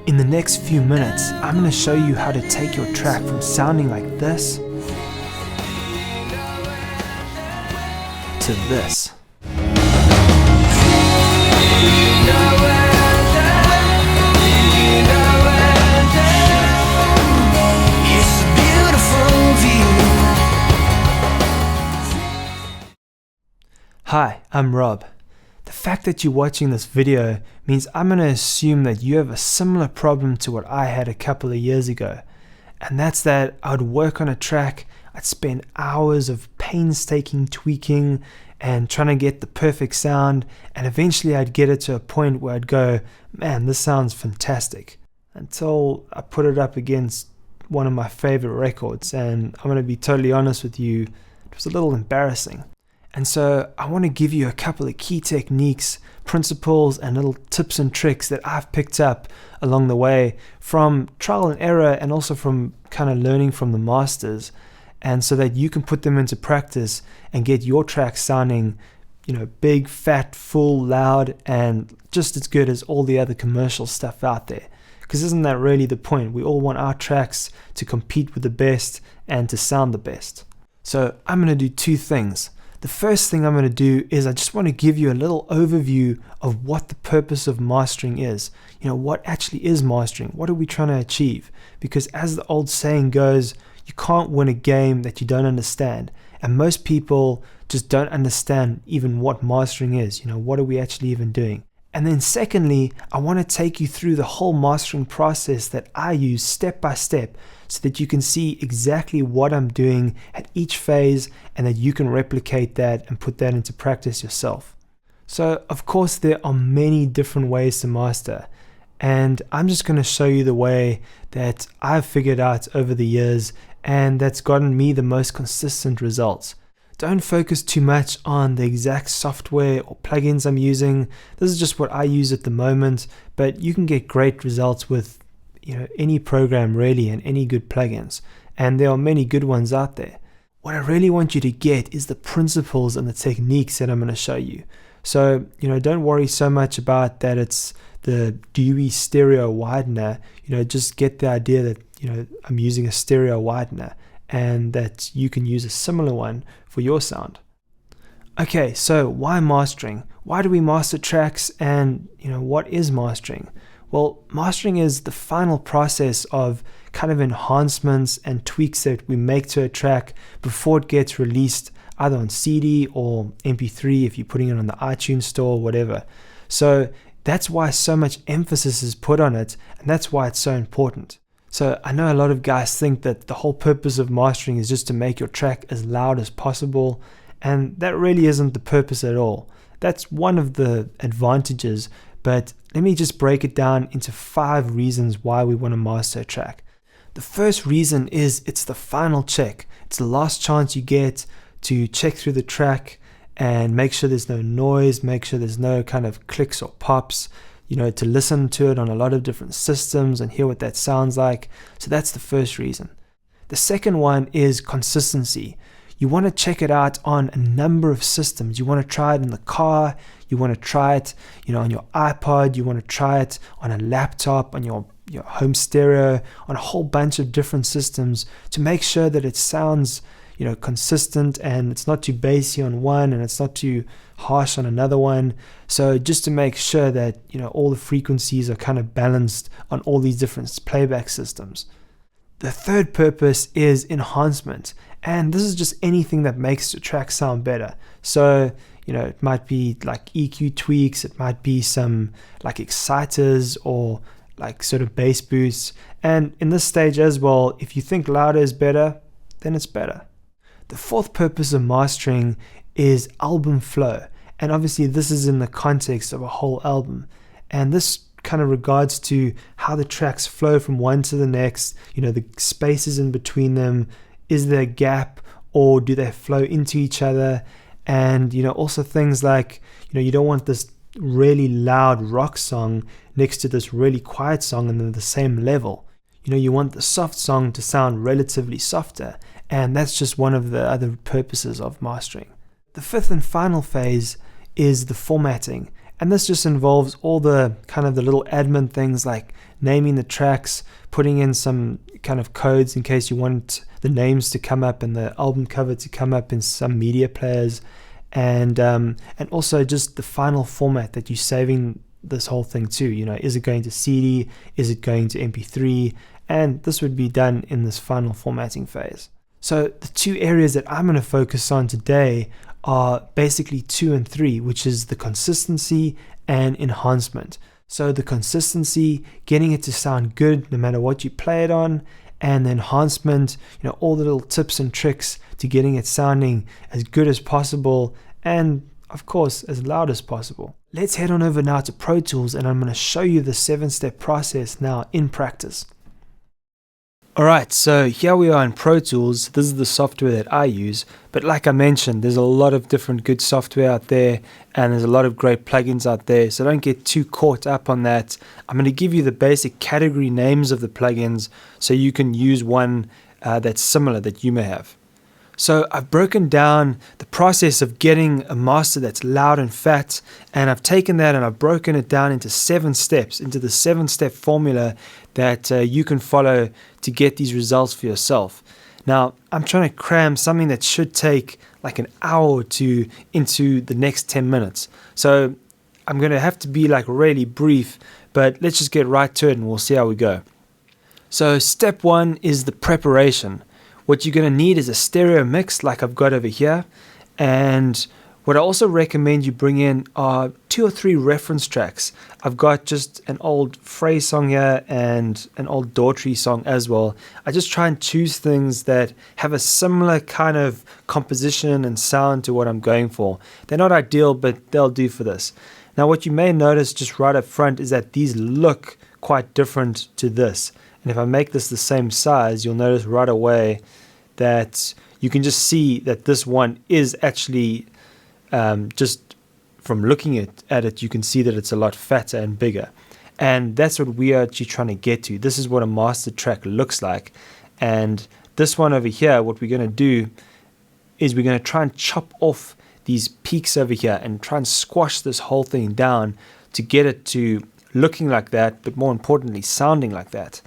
In the next few minutes, I'm going to show you how to take your track from sounding like this to this. Hi, I'm Rob. The fact that you're watching this video means I'm going to assume that you have a similar problem to what I had a couple of years ago. And that's that I would work on a track, I'd spend hours of painstaking tweaking and trying to get the perfect sound, and eventually I'd get it to a point where I'd go, man, this sounds fantastic. Until I put it up against one of my favorite records, and I'm going to be totally honest with you, it was a little embarrassing. And so I want to give you a couple of key techniques, principles, and little tips and tricks that I've picked up along the way from trial and error, and also from kind of learning from the masters, and so that you can put them into practice and get your track sounding, big, fat, full, loud, and just as good as all the other commercial stuff out there. Because isn't that really the point? We all want our tracks to compete with the best and to sound the best. So I'm going to do two things. The first thing I'm going to do is I just want to give you a little overview of what the purpose of mastering is. What actually is mastering? What are we trying to achieve? Because as the old saying goes, you can't win a game that you don't understand. And most people just don't understand even what mastering is. What are we actually even doing? And then secondly, I want to take you through the whole mastering process that I use step by step, so that you can see exactly what I'm doing at each phase, and that you can replicate that and put that into practice yourself. So of course there are many different ways to master, and I'm just going to show you the way that I've figured out over the years and that's gotten me the most consistent results. Don't focus too much on the exact software or plugins I'm using. This is just what I use at the moment, but you can get great results with any program really, and any good plugins, and there are many good ones out there. What I really want you to get is the principles and the techniques that I'm going to show you. So don't worry so much about that it's the Dewey stereo widener. Just get the idea that I'm using a stereo widener, and that you can use a similar one for your sound. Okay, so why mastering? Why do we master tracks, and what is mastering? Well, mastering is the final process of kind of enhancements and tweaks that we make to a track before it gets released either on CD or MP3 if you're putting it on the iTunes store or whatever. So that's why so much emphasis is put on it, and that's why it's so important. So I know a lot of guys think that the whole purpose of mastering is just to make your track as loud as possible, and that really isn't the purpose at all. That's one of the advantages, but let me just break it down into 5 reasons why we want to master a track. The first reason is it's the final check. It's the last chance you get to check through the track and make sure there's no noise, make sure there's no kind of clicks or pops, to listen to it on a lot of different systems and hear what that sounds like. So that's the first reason. The second one is consistency. You want to check it out on a number of systems. You want to try it in the car, you want to try it on your iPod, you want to try it on a laptop, on your home stereo, on a whole bunch of different systems, to make sure that it sounds consistent, and it's not too bassy on one and it's not too harsh on another one. So just to make sure that all the frequencies are kind of balanced on all these different playback systems. The third purpose is enhancement, and this is just anything that makes the track sound better. So it might be like EQ tweaks, it might be some like exciters or like sort of bass boosts, and in this stage as well, if you think louder is better, then it's better. The fourth purpose of mastering is album flow, and obviously this is in the context of a whole album, and this kind of regards to how the tracks flow from one to the next, the spaces in between them, is there a gap or do they flow into each other, and also things like you don't want this really loud rock song next to this really quiet song and they're the same level. You want the soft song to sound relatively softer, and that's just one of the other purposes of mastering. The fifth and final phase is the formatting, And this just involves all the kind of the little admin things like naming the tracks, putting in some kind of codes in case you want the names to come up and the album cover to come up in some media players, and also just the final format that you're saving this whole thing to. Is it going to CD? Is it going to MP3? And this would be done in this final formatting phase. So the two areas that I'm going to focus on today are basically 2 and 3, which is the consistency and enhancement. So the consistency, getting it to sound good no matter what you play it on, and the enhancement, all the little tips and tricks to getting it sounding as good as possible and of course as loud as possible. Let's head on over now to Pro Tools, and I'm going to show you the 7-step process now in practice. Alright, so here we are in Pro Tools. This is the software that I use, but like I mentioned, there's a lot of different good software out there, and there's a lot of great plugins out there, so don't get too caught up on that. I'm going to give you the basic category names of the plugins so you can use one that's similar that you may have. So I've broken down the process of getting a master that's loud and fat, and I've taken that and I've broken it down into 7 steps, into the 7-step formula that you can follow to get these results for yourself. Now, I'm trying to cram something that should take like an hour or two into the next 10 minutes. So I'm going to have to be like really brief, but let's just get right to it and we'll see how we go. So step 1 is the preparation. What you're going to need is a stereo mix like I've got over here, and what I also recommend you bring in are 2 or 3 reference tracks. I've got just an old Phrase song here and an old Daughtry song as well. I just try and choose things that have a similar kind of composition and sound to what I'm going for. They're not ideal, but they'll do for this. Now what you may notice just right up front is that these look quite different to this. And if I make this the same size, you'll notice right away that you can just see that this one is actually, just from looking at it, you can see that it's a lot fatter and bigger. And that's what we are actually trying to get to. This is what a master track looks like. And this one over here, what we're going to do is we're going to try and chop off these peaks over here and try and squash this whole thing down to get it to looking like that, but more importantly, sounding like that.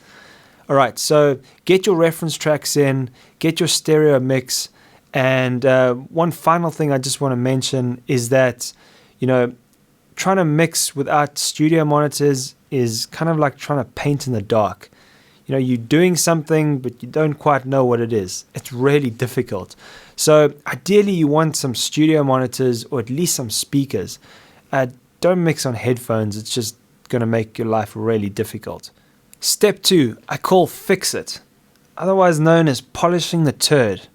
Alright, so get your reference tracks in, get your stereo mix, and one final thing I just want to mention is that, trying to mix without studio monitors is kind of like trying to paint in the dark. You're doing something, but you don't quite know what it is. It's really difficult. So ideally you want some studio monitors or at least some speakers. Don't mix on headphones, it's just going to make your life really difficult. Step 2, I call fix it, otherwise known as polishing the turd.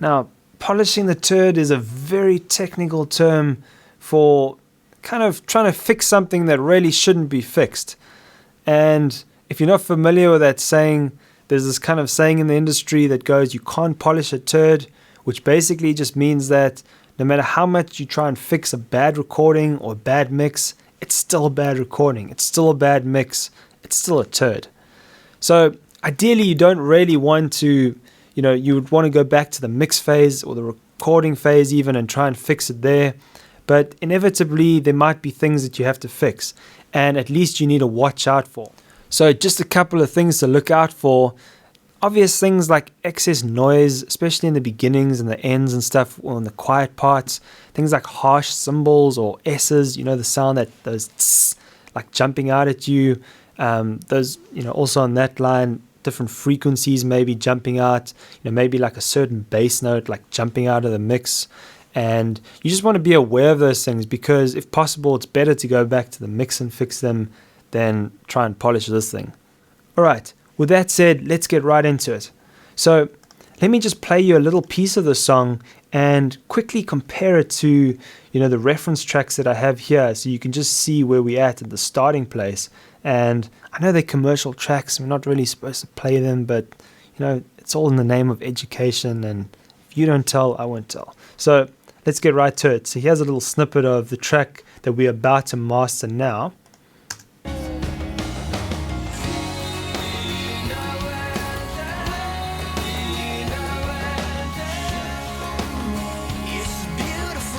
Now, polishing the turd is a very technical term for kind of trying to fix something that really shouldn't be fixed. And if you're not familiar with that saying, there's this kind of saying in the industry that goes, you can't polish a turd, which basically just means that no matter how much you try and fix a bad recording or a bad mix, it's still a bad recording, it's still a bad mix, it's still a turd. So ideally you don't really want to, you would want to go back to the mix phase or the recording phase even and try and fix it there. But inevitably there might be things that you have to fix, and at least you need to watch out for. So just a couple of things to look out for. Obvious things like excess noise, especially in the beginnings and the ends and stuff, or in the quiet parts. Things like harsh cymbals or S's, the sound that those tss, like jumping out at you. Those, also on that line, different frequencies maybe jumping out, maybe like a certain bass note like jumping out of the mix. And you just want to be aware of those things, because if possible, it's better to go back to the mix and fix them than try and polish this thing. Alright, with that said, let's get right into it. So let me just play you a little piece of the song and quickly compare it to, the reference tracks that I have here, so you can just see where we're at the starting place. And I know they're commercial tracks, we're not really supposed to play them, but it's all in the name of education, and if you don't tell, I won't tell. So let's get right to it. So here's a little snippet of the track that we're about to master now.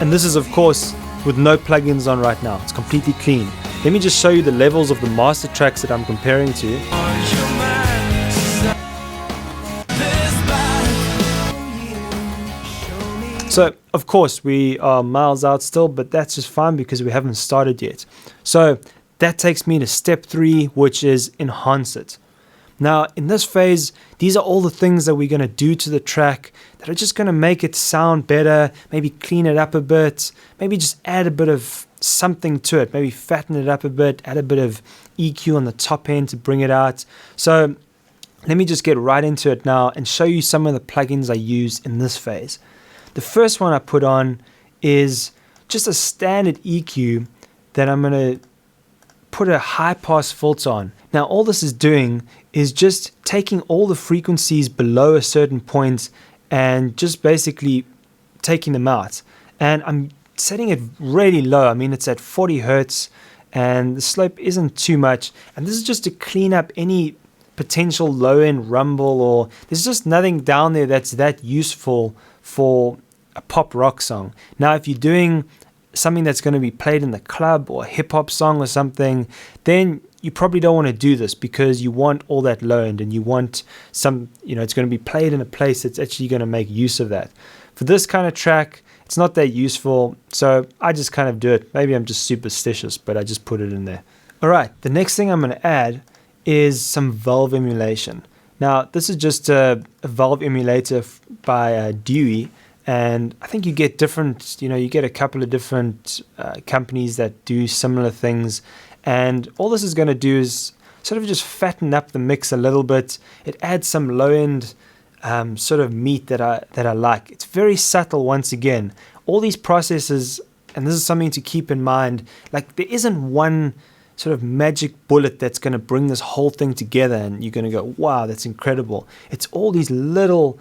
And this is, of course, with no plugins on right now. It's completely clean. Let me just show you the levels of the master tracks that I'm comparing to. So, of course, we are miles out still, but that's just fine because we haven't started yet. So, that takes me to step 3, which is enhance it. Now, in this phase, these are all the things that we're going to do to the track that are just going to make it sound better, maybe clean it up a bit, maybe just add a bit of something to it, maybe fatten it up a bit, add a bit of EQ on the top end to bring it out. So, let me just get right into it now and show you some of the plugins I use in this phase. The first one I put on is just a standard EQ that I'm going to put a high pass filter on. Now all this is doing is just taking all the frequencies below a certain point and just basically taking them out. And I'm setting it really low. I mean, it's at 40 Hertz and the slope isn't too much. And this is just to clean up any potential low end rumble, or there's just nothing down there that's that useful for a pop rock song. Now, if you're doing something that's going to be played in the club or a hip hop song or something, then you probably don't want to do this because you want all that low end and you want some, it's going to be played in a place that's actually going to make use of that. For this kind of track, it's not that useful, so I just kind of do it. Maybe I'm just superstitious, but I just put it in there. All right, the next thing I'm going to add is some valve emulation. Now, this is just a valve emulator by Dewey. And I think you get different, you get a couple of different companies that do similar things. And all this is going to do is sort of just fatten up the mix a little bit. It adds some low-end sort of meat that I like. It's very subtle once again. All these processes, and this is something to keep in mind, like there isn't one sort of magic bullet that's going to bring this whole thing together and you're going to go, wow, that's incredible. It's all these little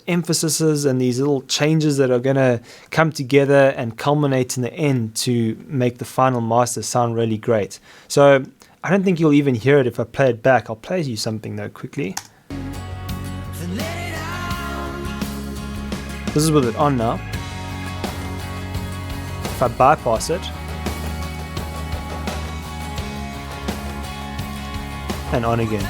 emphases and these little changes that are going to come together and culminate in the end to make the final master sound really great. So I don't think you'll even hear it if I play it back. I'll play you something though quickly. This is with it on now. If I bypass it and on again.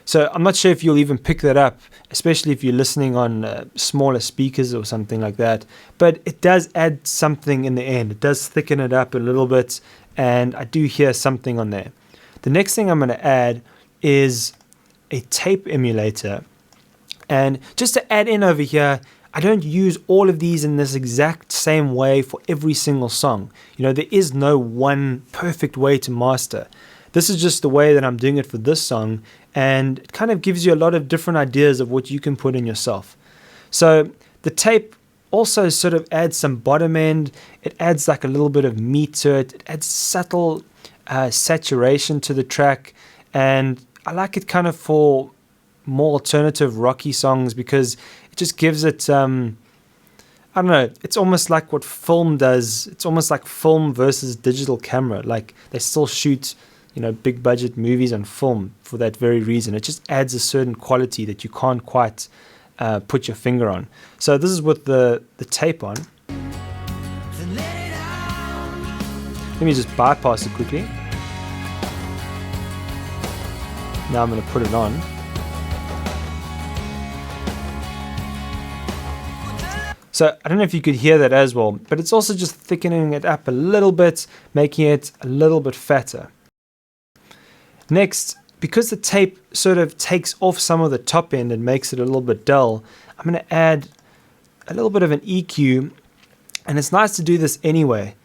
So I'm not sure if you'll even pick that up, especially if you're listening on smaller speakers or something like that. But it does add something in the end. It does thicken it up a little bit, and I do hear something on there. The next thing I'm going to add is a tape emulator. And just to add in over here, I don't use all of these in this exact same way for every single song. There is no one perfect way to master. This is just the way that I'm doing it for this song, and it kind of gives you a lot of different ideas of what you can put in yourself. So the tape also sort of adds some bottom end. It adds like a little bit of meat to it. It adds subtle saturation to the track, and I like it kind of for more alternative rocky songs because it just gives it I don't know, it's almost like what film does. It's almost like film versus digital camera. Like they still shoot big budget movies on film for that very reason. It just adds a certain quality that you can't quite put your finger on. So this is with the tape on. Let me just bypass it quickly. Now I'm going to put it on. So I don't know if you could hear that as well, but it's also just thickening it up a little bit, making it a little bit fatter. Next, because the tape sort of takes off some of the top end and makes it a little bit dull, I'm going to add a little bit of an EQ, and it's nice to do this anyway.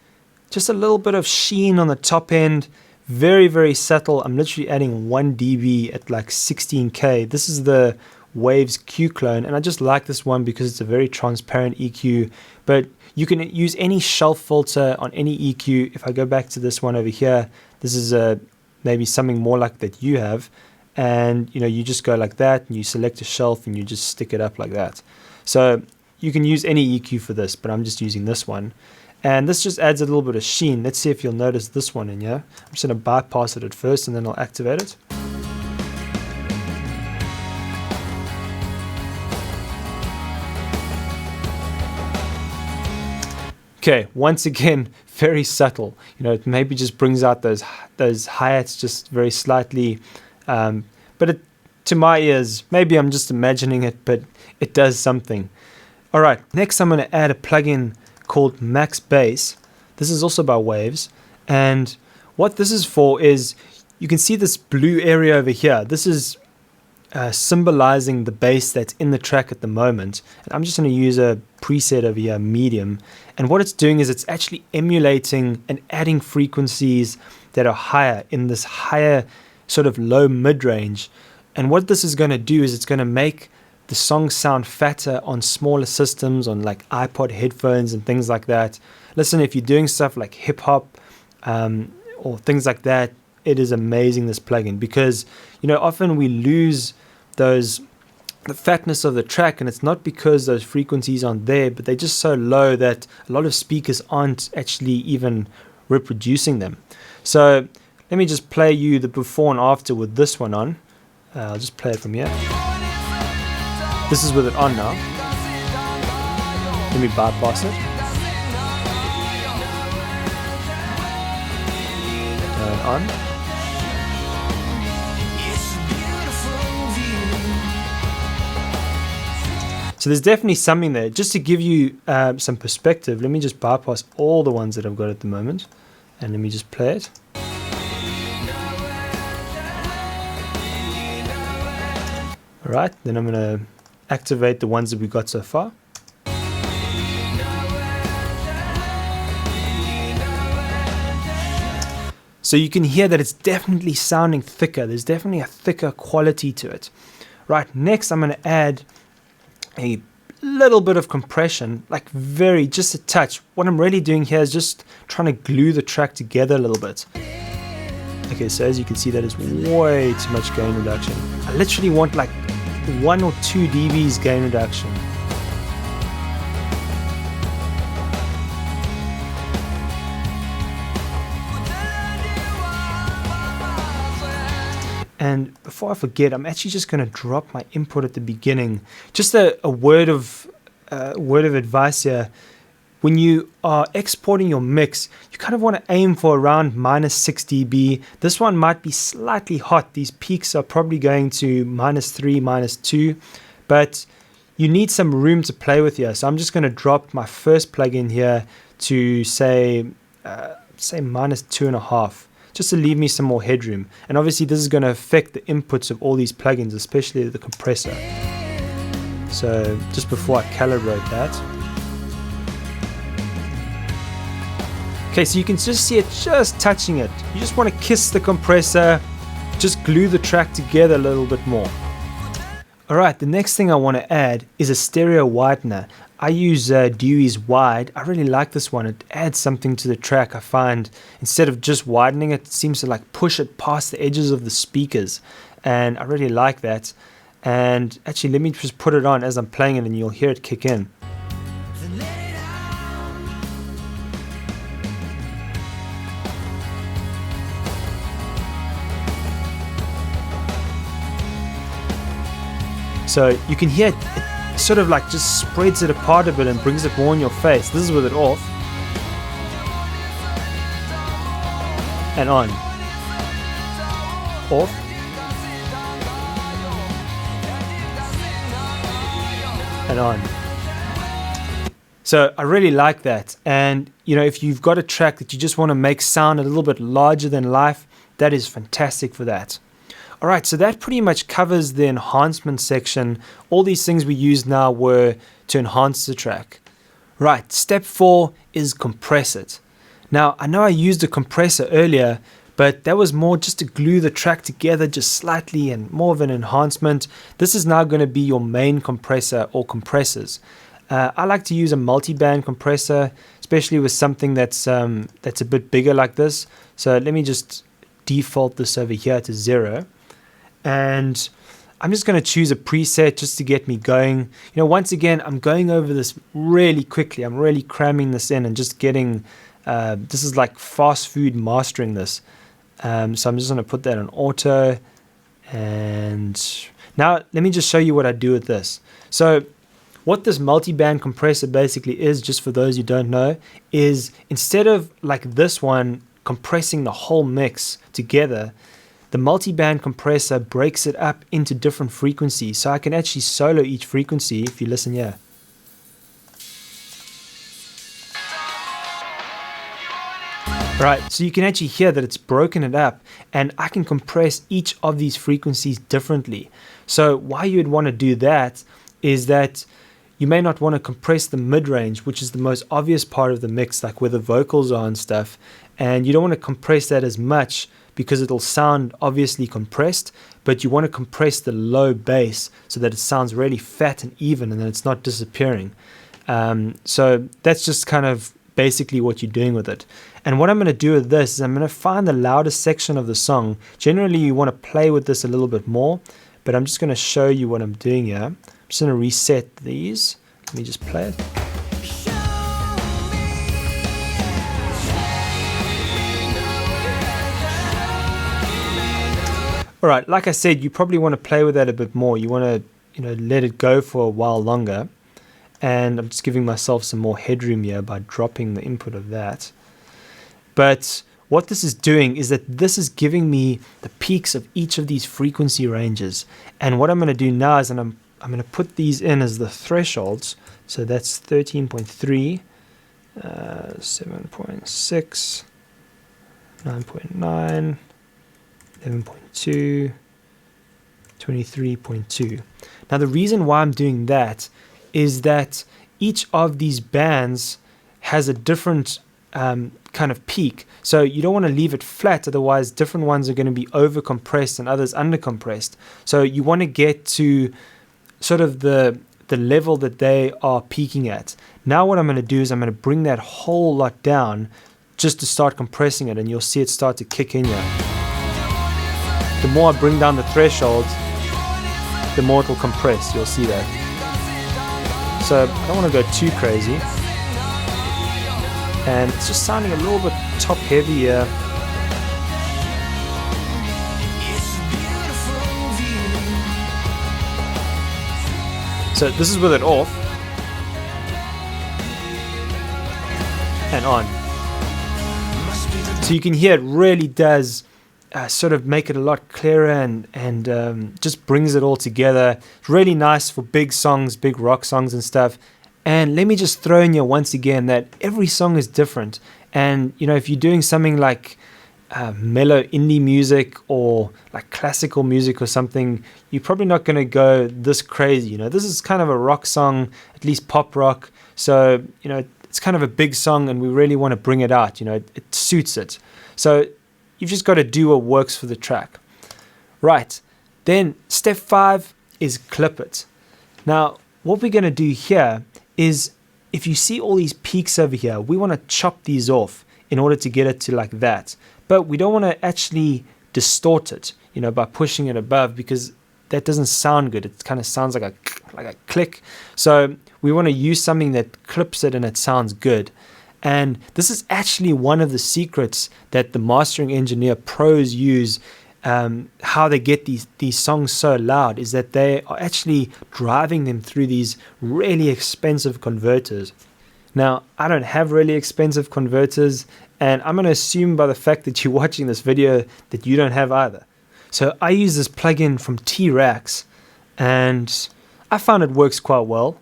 Just a little bit of sheen on the top end, very, very subtle. I'm literally adding 1 dB at like 16K. This is the Waves Q clone, and I just like this one because it's a very transparent EQ, but you can use any shelf filter on any EQ. If I go back to this one over here, this is maybe something more like that you have, and you just go like that and you select a shelf and you just stick it up like that. So you can use any EQ for this, but I'm just using this one, and this just adds a little bit of sheen. Let's see if you'll notice this one in here. I'm just going to bypass it at first and then I'll activate it. Okay, once again, very subtle. It maybe just brings out those hi-hats just very slightly, but to my ears, maybe I'm just imagining it, but it does something. All right, next I'm going to add a plugin called Max Bass. This is also by Waves, and what this is for is you can see this blue area over here. This is symbolizing the bass that's in the track at the moment. And I'm just going to use a preset over here, medium, and what it's doing is it's actually emulating and adding frequencies that are higher in this higher sort of low mid-range. And what this is going to do is it's going to make the song sound fatter on smaller systems, on like iPod headphones and things like that. Listen, if you're doing stuff like hip hop or things like that, it is amazing, this plugin, because often we lose the fatness of the track, and it's not because those frequencies aren't there, but they're just so low that a lot of speakers aren't actually even reproducing them. So let me just play you the before and after with this one on. I'll just play it from here. This is with it on now. Let me bypass it. Turn on. So there's definitely something there. Just to give you some perspective, let me just bypass all the ones that I've got at the moment, and let me just play it. Alright, then I'm going to activate the ones that we got so far. So you can hear that it's definitely sounding thicker. There's definitely a thicker quality to it. Right, next I'm going to add a little bit of compression, like just a touch. What I'm really doing here is just trying to glue the track together a little bit. Okay, so as you can see, that is way too much gain reduction. I literally want like 1 or 2 dBs gain reduction. And before I forget, I'm actually just going to drop my input at the beginning. Just a word of advice here. When you are exporting your mix, you kind of want to aim for around -6 dB. This one might be slightly hot. These peaks are probably going to -3, -2, but you need some room to play with here. So I'm just going to drop my first plugin here to say -2.5. Just to leave me some more headroom. And obviously this is going to affect the inputs of all these plugins, especially the compressor. So just before I calibrate that. Okay, so you can just see it just touching it. You just want to kiss the compressor, just glue the track together a little bit more. Alright, the next thing I want to add is a stereo widener. I use Dewey's Wide. I really like this one. It adds something to the track. I find instead of just widening it, it seems to like push it past the edges of the speakers, and I really like that. And actually, let me just put it on as I'm playing it and you'll hear it kick in. So you can hear it sort of like just spreads it apart a bit and brings it more in your face. This is with it off and on, off and on. So I really like that. And if you've got a track that you just want to make sound a little bit larger than life, that is fantastic for that. Alright, so that pretty much covers the enhancement section. All these things we used now were to enhance the track. Right, step 4 is compress it. Now, I know I used a compressor earlier, but that was more just to glue the track together just slightly and more of an enhancement. This is now going to be your main compressor or compressors. I like to use a multi-band compressor, especially with something that's a bit bigger like this. So let me just default this over here to 0. And I'm just going to choose a preset just to get me going. Once again, I'm going over this really quickly. I'm really cramming this in and just getting, this is like fast food mastering this. So I'm just going to put that on auto. And now let me just show you what I do with this. So what this multi-band compressor basically is, just for those who don't know, is instead of like this one compressing the whole mix together, the multi-band compressor breaks it up into different frequencies. So I can actually solo each frequency if you listen here. Right, so you can actually hear that it's broken it up, and I can compress each of these frequencies differently. So why you would want to do that is that you may not want to compress the mid-range, which is the most obvious part of the mix, like where the vocals are and stuff, and you don't want to compress that as much because it'll sound obviously compressed, but you want to compress the low bass so that it sounds really fat and even, and then it's not disappearing. So that's just kind of basically what you're doing with it. And what I'm going to do with this is I'm going to find the loudest section of the song. Generally you want to play with this a little bit more, but I'm just going to show you what I'm doing here. I'm just going to reset these. Let me just play it. Alright, like I said, you probably want to play with that a bit more. You want to, let it go for a while longer. And I'm just giving myself some more headroom here by dropping the input of that. But what this is doing is that this is giving me the peaks of each of these frequency ranges. And what I'm going to do now is I'm going to put these in as the thresholds. So that's 13.3, 7.6, 9.9, 11.2, 23.2. Now the reason why I'm doing that is that each of these bands has a different kind of peak. So you don't want to leave it flat, otherwise different ones are going to be over compressed and others under compressed. So you want to get to sort of the level that they are peaking at. Now what I'm going to do is I'm going to bring that whole lot down just to start compressing it, and you'll see it start to kick in here. The more I bring down the threshold, the more it will compress. You'll see that. So I don't want to go too crazy. And it's just sounding a little bit top heavy here. So this is with it off and on. So you can hear it really does sort of make it a lot clearer and just brings it all together. It's really nice for big songs, big rock songs and stuff. And let me just throw in here once again that every song is different. And, if you're doing something like mellow indie music or like classical music or something, you're probably not going to go this crazy. This is kind of a rock song, at least pop rock. So, it's kind of a big song and we really want to bring it out. It suits it. So you've just got to do what works for the track. Right. Then step 5 is clip it. Now, what we're going to do here is, if you see all these peaks over here, we want to chop these off in order to get it to like that. But we don't want to actually distort it, by pushing it above, because that doesn't sound good. It kind of sounds like a click. So we want to use something that clips it and it sounds good. And this is actually one of the secrets that the mastering engineer pros use. How they get these songs so loud is that they are actually driving them through these really expensive converters. Now, I don't have really expensive converters, and I'm going to assume by the fact that you're watching this video that you don't have either. So I use this plugin from T-Rax, and I found it works quite well.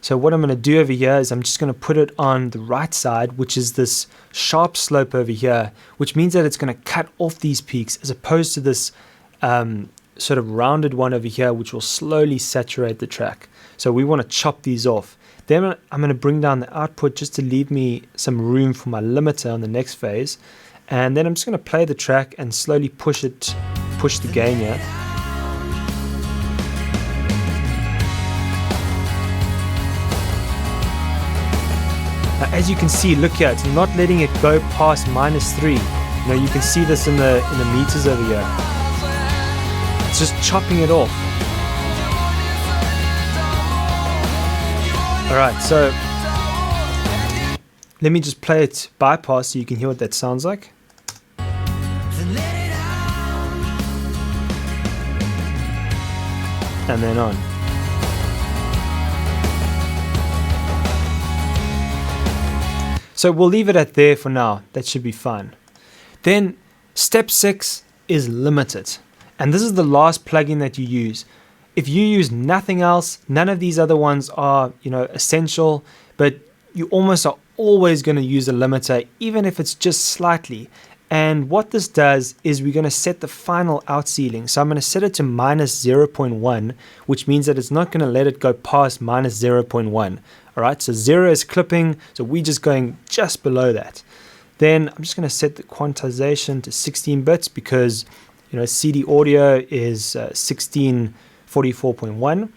So what I'm going to do over here is I'm just going to put it on the right side, which is this sharp slope over here, which means that it's going to cut off these peaks as opposed to this sort of rounded one over here, which will slowly saturate the track. So we want to chop these off. Then I'm going to bring down the output just to leave me some room for my limiter on the next phase. And then I'm just going to play the track and slowly push the gain here. Now, as you can see, look here, it's not letting it go past -3. You can see this in the meters over here. It's just chopping it off. Alright, so let me just play it bypass so you can hear what that sounds like. And then on. So we'll leave it at there for now. That should be fine. Then step 6 is limit it. And this is the last plugin that you use. If you use nothing else, none of these other ones are, essential, but you almost are always going to use a limiter, even if it's just slightly. And what this does is we're going to set the final out ceiling. So I'm going to set it to minus 0.1, which means that it's not going to let it go past minus 0.1. All right, so 0 is clipping, so we're just going just below that. Then I'm just going to set the quantization to 16 bits because CD audio is 1644.1.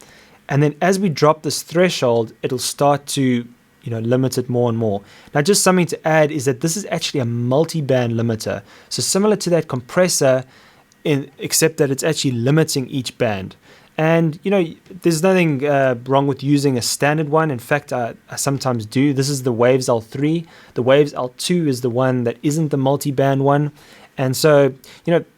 And then as we drop this threshold, it'll start to limit it more and more. Now, just something to add is that this is actually a multi-band limiter. So similar to that compressor, except that it's actually limiting each band. And, there's nothing wrong with using a standard one. In fact, I sometimes do. This is the Waves L3. The Waves L2 is the one that isn't the multi-band one. And so,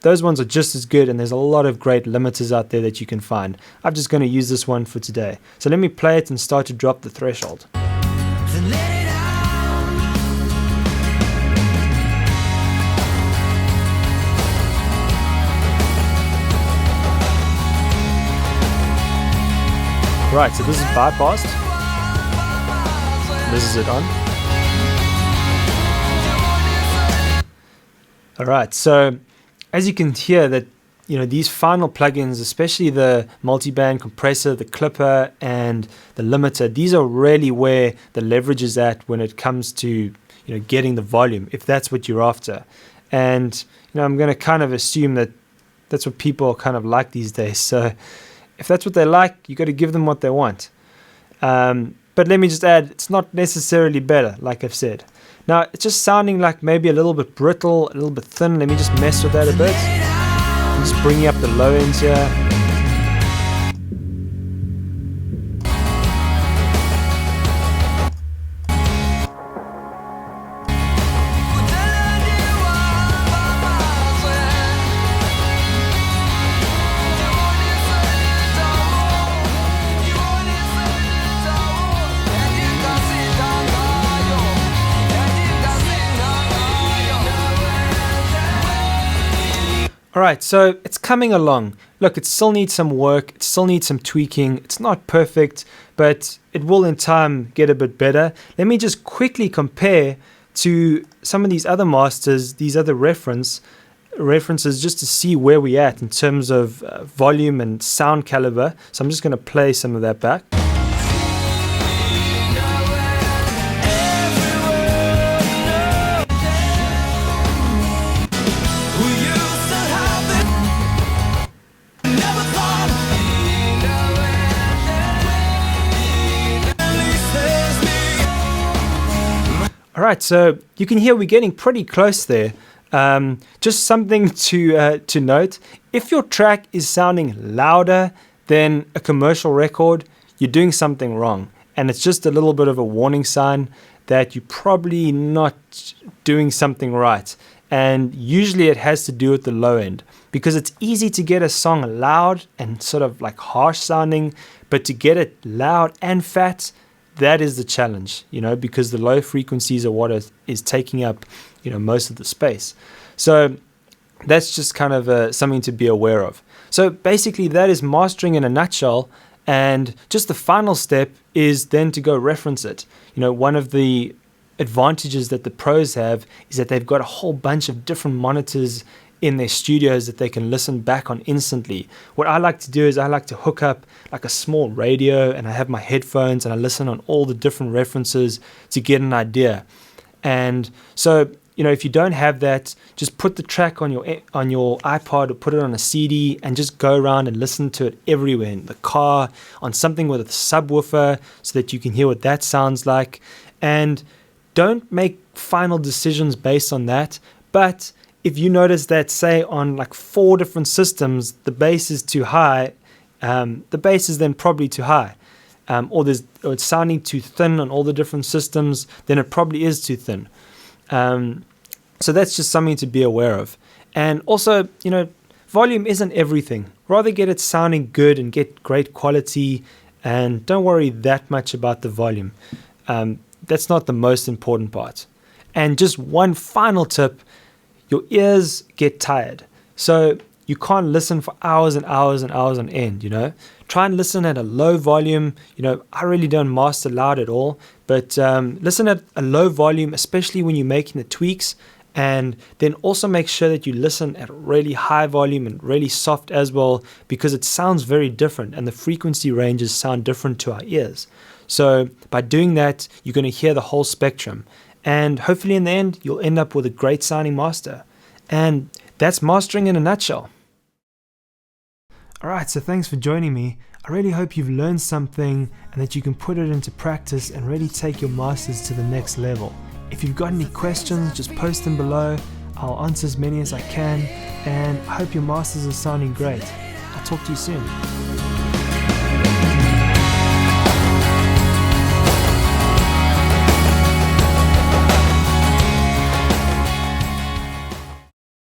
those ones are just as good, and there's a lot of great limiters out there that you can find. I'm just going to use this one for today. So let me play it and start to drop the threshold. Right, so this is bypassed. This is it on. Alright, so as you can hear that, these final plugins, especially the multiband compressor, the clipper, and the limiter, these are really where the leverage is at when it comes to, getting the volume, if that's what you're after. And, I'm going to kind of assume that that's what people are kind of like these days. So if that's what they like, you got to give them what they want. But let me just add, it's not necessarily better, like I've said. Now, it's just sounding like maybe a little bit brittle, a little bit thin. Let me just mess with that a bit. I'm just bringing up the low ends here. Alright, so it's coming along. Look, it still needs some work, it still needs some tweaking. It's not perfect, but it will in time get a bit better. Let me just quickly compare to some of these other masters, these other references, just to see where we're at in terms of volume and sound caliber. So I'm just going to play some of that back. Alright, so you can hear we're getting pretty close there. Just something to note, if your track is sounding louder than a commercial record, you're doing something wrong. And it's just a little bit of a warning sign that you're probably not doing something right. And usually it has to do with the low end, because it's easy to get a song loud and sort of like harsh sounding, but to get it loud and fat, that is the challenge, because the low frequencies are what is taking up, most of the space. So that's just kind of something to be aware of. So basically that is mastering in a nutshell. And just the final step is then to go reference it. One of the advantages that the pros have is that they've got a whole bunch of different monitors in their studios that they can listen back on instantly. What I like to do is I like to hook up like a small radio, and I have my headphones and I listen on all the different references to get an idea. And so, if you don't have that, just put the track on your iPod or put it on a CD and just go around and listen to it everywhere, in the car, on something with a subwoofer, so that you can hear what that sounds like. And don't make final decisions based on that. But if you notice that, say, on like 4 different systems, the bass is too high, the bass is then probably too high. Or it's sounding too thin on all the different systems, then it probably is too thin. So that's just something to be aware of. And also, volume isn't everything. Rather get it sounding good and get great quality, and don't worry that much about the volume. That's not the most important part. And just one final tip, your ears get tired. So you can't listen for hours and hours and hours on end, Try and listen at a low volume. I really don't master loud at all, but listen at a low volume, especially when you're making the tweaks. And then also make sure that you listen at a really high volume and really soft as well, because it sounds very different and the frequency ranges sound different to our ears. So by doing that, you're going to hear the whole spectrum. And hopefully in the end, you'll end up with a great sounding master. And that's mastering in a nutshell. Alright, so thanks for joining me. I really hope you've learned something and that you can put it into practice and really take your masters to the next level. If you've got any questions, just post them below. I'll answer as many as I can, and I hope your masters are sounding great. I'll talk to you soon.